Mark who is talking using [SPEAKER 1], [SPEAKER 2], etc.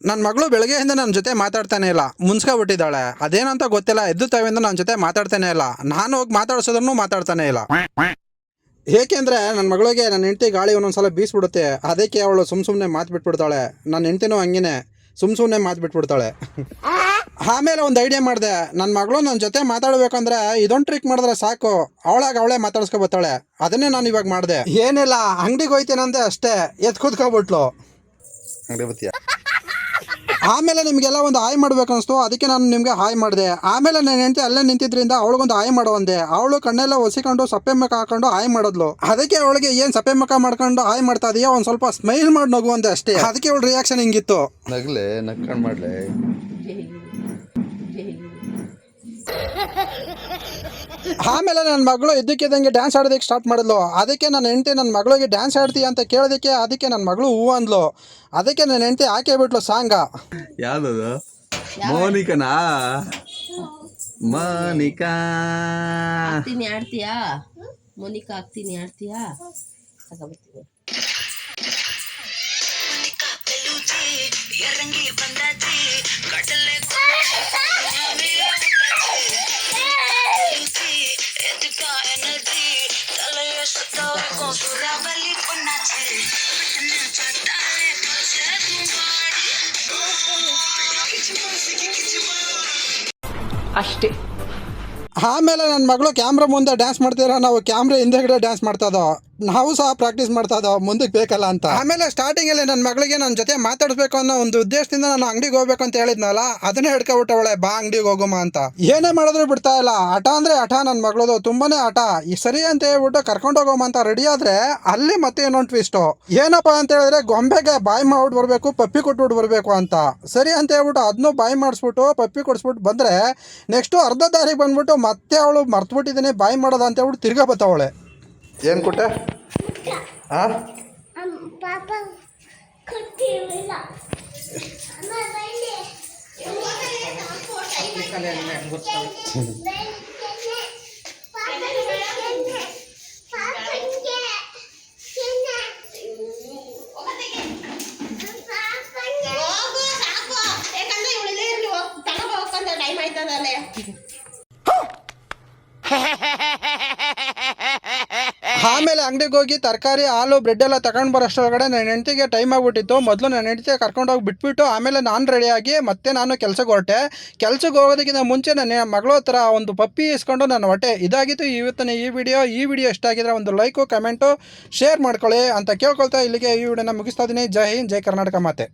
[SPEAKER 1] ನನ್ನ ಮಗಳು ಬೆಳಗ್ಗೆಯಿಂದ ನನ್ನ ಜೊತೆ ಮಾತಾಡ್ತಾನೆ ಇಲ್ಲ, ಮುನ್ಸ್ಕೊಬಿಟ್ಟಿದ್ದಾಳೆ. ಅದೇನಂತ ಗೊತ್ತಿಲ್ಲ, ಎದ್ದು ತಾವಿಂದ ನನ್ನ ಜೊತೆ ಮಾತಾಡ್ತಾನೆ ಇಲ್ಲ. ನಾನು ಹೋಗಿ ಮಾತಾಡ್ಸೋದ್ರೂ ಮಾತಾಡ್ತಾನೆ ಇಲ್ಲ. ಏಕೆಂದರೆ ನನ್ನ ಮಗಳಿಗೆ ನನ್ನ ಹೆಂಡತಿ ಗಾಳಿ ಒಂದೊಂದ್ಸಲ ಬೀಸ್ಬಿಡುತ್ತೆ. ಅದಕ್ಕೆ ಅವಳು ಸುಮ್ಮನೆ ಮಾತು ಬಿಟ್ಬಿಡ್ತಾಳೆ. ನನ್ನ ಹೆಂಡ್ತಿನೂ ಹಂಗೇನೆ ಸುಮ್ಮನೆ ಮಾತು ಬಿಟ್ಬಿಡ್ತಾಳೆ. ಆಮೇಲೆ ಒಂದು ಐಡಿಯಾ ಮಾಡಿದೆ, ನನ್ನ ಮಗಳು ನನ್ನ ಜೊತೆ ಮಾತಾಡಬೇಕಂದ್ರೆ ಇದೊಂದು ಟ್ರಿಕ್ ಮಾಡಿದ್ರೆ ಸಾಕು, ಅವಳೇ ಮಾತಾಡ್ಸ್ಕೊಬತ್ತಾಳೆ. ಅದನ್ನೇ ನಾನು ಇವಾಗ ಮಾಡಿದೆ. ಏನಿಲ್ಲ, ಅಂಗಡಿಗೆ ಹೋಯ್ತೇನಂದೆ ಅಷ್ಟೇ, ಎದ್ದು ಕೂತ್ಕೊಬಿಟ್ಲು. ಅಂಗಡಿ ಬತ್ತೀಯ. ಆಮೇಲೆ ನಿಮಗೆಲ್ಲ ಒಂದು ಹಾಯ್ ಮಾಡ್ಬೇಕು ಅನಿಸ್ತು, ಅದಕ್ಕೆ ನಾನು ನಿಮಗೆ ಹಾಯ್ ಮಾಡಿದೆ. ಆಮೇಲೆ ನನ್ನ ಹೆಂಡತಿ ಅಲ್ಲೇ ನಿಂತಿದ್ರಿಂದ ಅವಳಿಗೊಂದು ಹಾಯ್ ಮಾಡುವಂದೆ. ಅವಳು ಕಣ್ಣೆಲ್ಲ ಒಸಿಕೊಂಡು ಸಪ್ಪೆ ಮುಖ ಹಾಕೊಂಡು ಹಾಯ್ ಮಾಡಿದ್ಲು. ಅದಕ್ಕೆ ಅವಳಿಗೆ ಏನು ಸಪ್ಪೆ ಮುಖ ಮಾಡ್ಕೊಂಡು ಹಾಯ್ ಮಾಡ್ತಾ ಇದೆಯಾ, ಒಂದು ಸ್ವಲ್ಪ ಸ್ಮೈಲ್ ಮಾಡಿ ನಗುವಂದೆ ಅಷ್ಟೇ. ಅದಕ್ಕೆ ಅವಳ ರಿಯಾಕ್ಷನ್ ಹಿಂಗಿತ್ತು.
[SPEAKER 2] ನಗ್ಲೆ ನಕ್ಕೊಂಡು ಮಾಡ್ಲೆ.
[SPEAKER 1] ಆಮೇಲೆ ನನ್ನ ಮಗಳು ಇದ್ದಕ್ಕಿದ್ದಂಗೆ ಡ್ಯಾನ್ಸ್ ಆಡೋದಕ್ಕೆ ಸ್ಟಾರ್ಟ್ ಮಾಡಿದ್ಲು. ಅದಕ್ಕೆ ನನ್ನ ಹೆಂಡತಿ ನನ್ನ ಮಗಳಿಗೆ ಡ್ಯಾನ್ಸ್ ಆಡ್ತೀಯ ಅಂತ ಕೇಳೋದಕ್ಕೆ ಅದಕ್ಕೆ ನನ್ನ ಮಗಳು ಹೂ ಅಂದ್ಲು. ಅದಕ್ಕೆ ನನ್ನ ಹೆಂಡತಿ ಹಾಕೇ ಬಿಟ್ಲು ಸಾಂಗ.
[SPEAKER 2] ಯಾವ್ದದು? ಮೋನಿಕನಾ? ಮೋನಿಕಾ
[SPEAKER 3] ಆಗ್ತೀನಿ ಆಡ್ತೀಯಾ? ಮೋನಿಕಾ ಆಗ್ತೀನಿ ಆಡ್ತೀಯಾ? ತಗೋಬರ್ತೀನಿ. ಅಷ್ಟೇ.
[SPEAKER 1] ಆಮೇಲೆ ನನ್ನ ಮಗಳು ಕ್ಯಾಮ್ರಾ ಮುಂದೆ ಡ್ಯಾನ್ಸ್ ಮಾಡ್ತಿದ್ರೆ ನಾವು ಕ್ಯಾಮ್ರಾ ಹಿಂದೆಗಡೆ ಡ್ಯಾನ್ಸ್ ಮಾಡ್ತಾ ಇದ್ದೋ. ನಾವು ಸಹ ಪ್ರಾಕ್ಟೀಸ್ ಮಾಡ್ತಾ ಇದ್ದೋ, ಮುಂದಕ್ಕೆ ಬೇಕಲ್ಲ ಅಂತ. ಆಮೇಲೆ ಸ್ಟಾರ್ಟಿಂಗಲ್ಲಿ ನನ್ನ ಮಗಳಿಗೆ ನನ್ನ ಜೊತೆ ಮಾತಾಡಿಸ್ಬೇಕು ಅನ್ನೋ ಒಂದು ಉದ್ದೇಶದಿಂದ ನಾನು ಅಂಗಡಿಗೆ ಹೋಗ್ಬೇಕು ಅಂತ ಹೇಳಿದ್ನಲ್ಲ, ಅದನ್ನೇ ಹಿಡ್ಕೊಬಿಟ್ಟವಳೆ, ಬಾ ಅಂಗಡಿಗೆ ಹೋಗೋಮ ಅಂತ. ಏನೇ ಮಾಡಿದ್ರು ಬಿಡ್ತಾ ಇಲ್ಲ. ಹಠ ಅಂದರೆ ಹಠ, ನನ್ನ ಮಗಳದು ತುಂಬಾನೇ ಹಠ. ಈ ಸರಿ ಅಂತ ಹೇಳ್ಬಿಟ್ಟು ಕರ್ಕೊಂಡು ಹೋಗೋಮ ಅಂತ ರೆಡಿ ಆದರೆ ಅಲ್ಲಿ ಮತ್ತೆ ಇನ್ನೊಂದು ಟ್ವಿಸ್ಟು. ಏನಪ್ಪ ಅಂತ ಹೇಳಿದ್ರೆ ಗೊಂಬೆಗೆ ಬಾಯಿ ಮಾಡ್ಬಿಟ್ಟು ಬರಬೇಕು, ಪಪ್ಪಿ ಕೊಟ್ಬಿಟ್ಟು ಬರಬೇಕು ಅಂತ. ಸರಿ ಅಂತ ಹೇಳ್ಬಿಟ್ಟು ಅದನ್ನೂ ಬಾಯಿ ಮಾಡಿಸ್ಬಿಟ್ಟು ಪಪ್ಪಿ ಕೊಡಿಸ್ಬಿಟ್ಟು ಬಂದರೆ ನೆಕ್ಸ್ಟು ಅರ್ಧ ದಾರಿಗೆ ಬಂದ್ಬಿಟ್ಟು ಮತ್ತೆ ಅವಳು ಮರ್ತುಬಿಟ್ಟಿದ್ದೀನಿ ಬಾಯಿ ಮಾಡೋದ ಅಂತ ಹೇಳ್ಬಿಟ್ಟು ತಿರ್ಗಾ ಬತ್ತವಳೆ.
[SPEAKER 2] ಏನು ಕೊಟ್ಟೆ? ಹಾಂ
[SPEAKER 1] ಆಮೇಲೆ ಅಂಗಡಿಗೆ ಹೋಗಿ ತರಕಾರಿ, ಹಾಲು, ಬ್ರೆಡ್ ಎಲ್ಲ ತಗೊಂಡು ಬರೋಷ್ಟೊಳಗಡೆ ನನ್ನ ಹೆಂಡತಿಗೆ ಟೈಮ್ ಆಗಿಬಿಟ್ಟಿತ್ತು. ಮೊದಲು ನನ್ನ ಹೆಂಡತಿಗೆ ಕರ್ಕೊಂಡೋಗಿ ಬಿಟ್ಬಿಟ್ಟು ಆಮೇಲೆ ನಾನು ರೆಡಿಯಾಗಿ ಮತ್ತೆ ನಾನು ಕೆಲಸಕ್ಕೆ ಹೊರಟೆ. ಕೆಲಸಕ್ಕೆ ಹೋಗೋದಕ್ಕಿಂತ ಮುಂಚೆ ನನ್ನ ಮಗಳ ಹತ್ರ ಒಂದು ಪಪ್ಪಿ ಇಸ್ಕೊಂಡು ನಾನು ಹೊಟ್ಟೆ. ಇದಾಗಿತ್ತು ಇವತ್ತಿನ ಈ ವಿಡಿಯೋ ಇಷ್ಟ ಆಗಿದ್ರೆ ಒಂದು ಲೈಕು, ಕಮೆಂಟು, ಶೇರ್ ಮಾಡ್ಕೊಳ್ಳಿ ಅಂತ ಕೇಳ್ಕೊಳ್ತಾ ಇಲ್ಲಿಗೆ ಈ ವಿಡಿಯೋನ ಮುಗಿಸ್ತಾ ಇದ್ದೀನಿ. ಜೈ ಹಿಂದ್, ಜೈ ಕರ್ನಾಟಕ ಮಾತೆ.